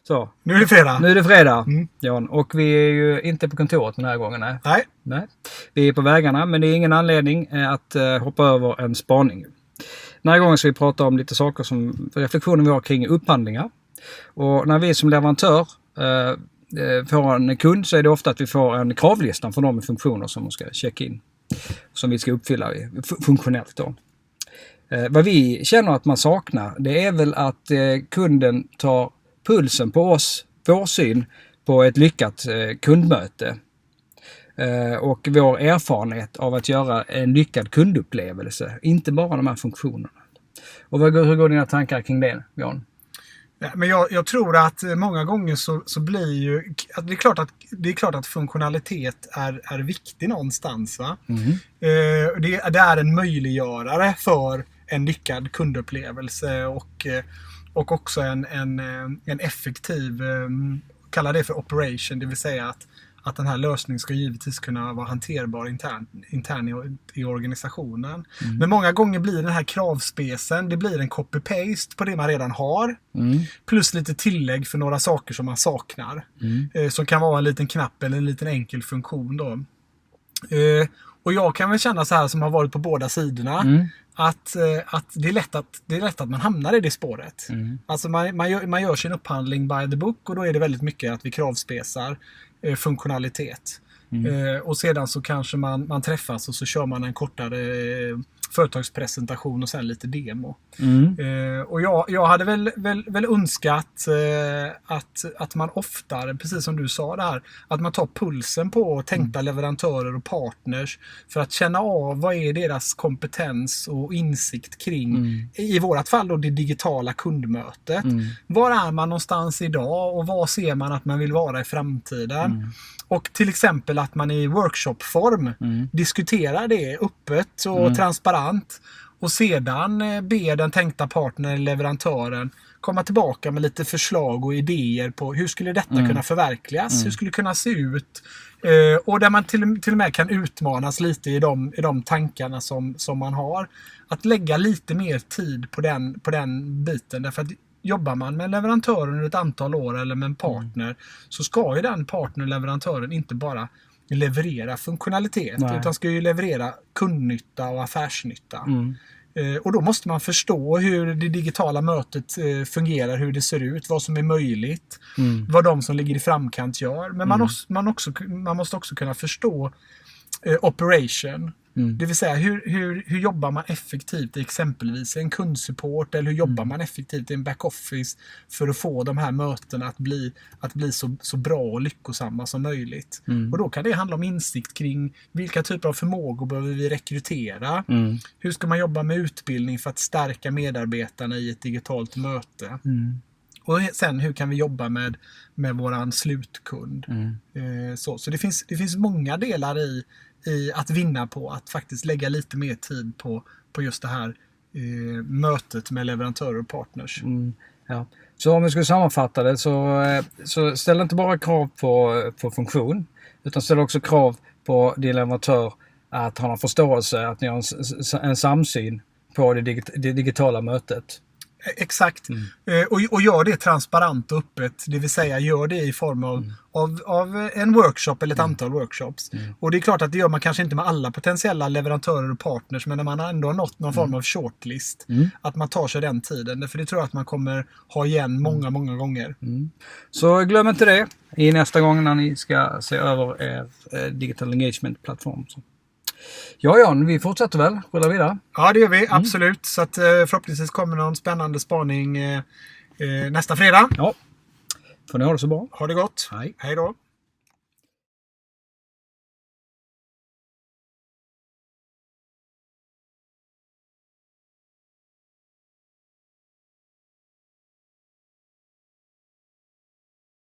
Så. Nu är det fredag. Nu är det fredag, Jan. Och vi är ju inte på kontoret den här gången. Nej. Vi är på vägarna, men det är ingen anledning att hoppa över en spaning. Den här gången ska vi prata om lite saker som reflektioner vi har kring upphandlingar. Och när vi som leverantör får en kund så är det ofta att vi får en kravlista för de funktioner som de ska checka in. Som vi ska uppfylla funktionellt då. Vad vi känner att man saknar, det är väl att kunden tar pulsen på oss, vår syn på ett lyckat kundmöte. Och vår erfarenhet av att göra en lyckad kundupplevelse, inte bara de här funktionerna. Och hur går dina tankar kring det, Jan? Ja, men jag tror att många gånger så blir ju... Det är klart att funktionalitet är viktig någonstans. Va? Det är en möjliggörare för en lyckad kundupplevelse och också en effektiv, kalla det för operation, det vill säga att den här lösningen ska givetvis kunna vara hanterbar intern i organisationen. Men många gånger blir den här kravspecen, det blir en copy-paste på det man redan har. Plus lite tillägg för några saker som man saknar. Som kan vara en liten knapp eller en liten enkel funktion då. Och jag kan väl känna så här som har varit på båda sidorna. Att det är lätt att man hamnar i det spåret. Alltså man gör sin upphandling by the book och då är det väldigt mycket att vi kravspesar funktionalitet. Och sedan så kanske man träffas och så kör man en kortare företagspresentation och sen lite demo. Och jag hade väl önskat att man oftare, precis som du sa där, att man tar pulsen på tänkta leverantörer och partners för att känna av vad är deras kompetens och insikt kring, i vårat fall då, det digitala kundmötet. Var är man någonstans idag och vad ser man att man vill vara i framtiden? Och till exempel att man i workshopform diskuterar det öppet och transparent och sedan ber den tänkta partnern eller leverantören komma tillbaka med lite förslag och idéer på hur skulle detta kunna förverkligas, hur skulle det kunna se ut och där man till och med kan utmanas lite i de tankarna som man har. Att lägga lite mer tid på den biten, därför att jobbar man med en leverantör under ett antal år eller med en partner så ska ju den partner-leverantören inte bara leverera funktionalitet utan ska ju leverera kundnytta och affärsnytta. Och då måste man förstå hur det digitala mötet fungerar, hur det ser ut, vad som är möjligt, vad de som ligger i framkant gör. Men man måste också kunna förstå operation. Det vill säga hur jobbar man effektivt i exempelvis en kundsupport eller hur jobbar man effektivt i en backoffice för att få de här mötena att bli så bra och lyckosamma som möjligt. Och då kan det handla om insikt kring vilka typer av förmågor behöver vi rekrytera. Hur ska man jobba med utbildning för att stärka medarbetarna i ett digitalt möte. Och sen hur kan vi jobba med våran slutkund. Så det finns många delar i att vinna på att faktiskt lägga lite mer tid på just det här mötet med leverantörer och partners. Ja. Så om vi skulle sammanfatta det så ställ inte bara krav på funktion utan ställ också krav på din leverantör att ha en förståelse, att ni har en samsyn på det digitala mötet. Exakt. Och gör det transparent och öppet. Det vill säga gör det i form av en workshop eller ett antal workshops. Och det är klart att det gör man kanske inte med alla potentiella leverantörer och partners, men när man ändå har nått någon form av shortlist, att man tar sig den tiden. För det tror jag att man kommer ha igen många gånger. Så glöm inte det i nästa gång när ni ska se över er digital engagement-plattform. Ja, Jan, vi fortsätter väl? Rullar vidare? Ja, det gör vi. Absolut. Så att förhoppningsvis kommer någon spännande spaning nästa fredag. Ja. Får ni ha det så bra. Ha det gott. Hej. Hej då.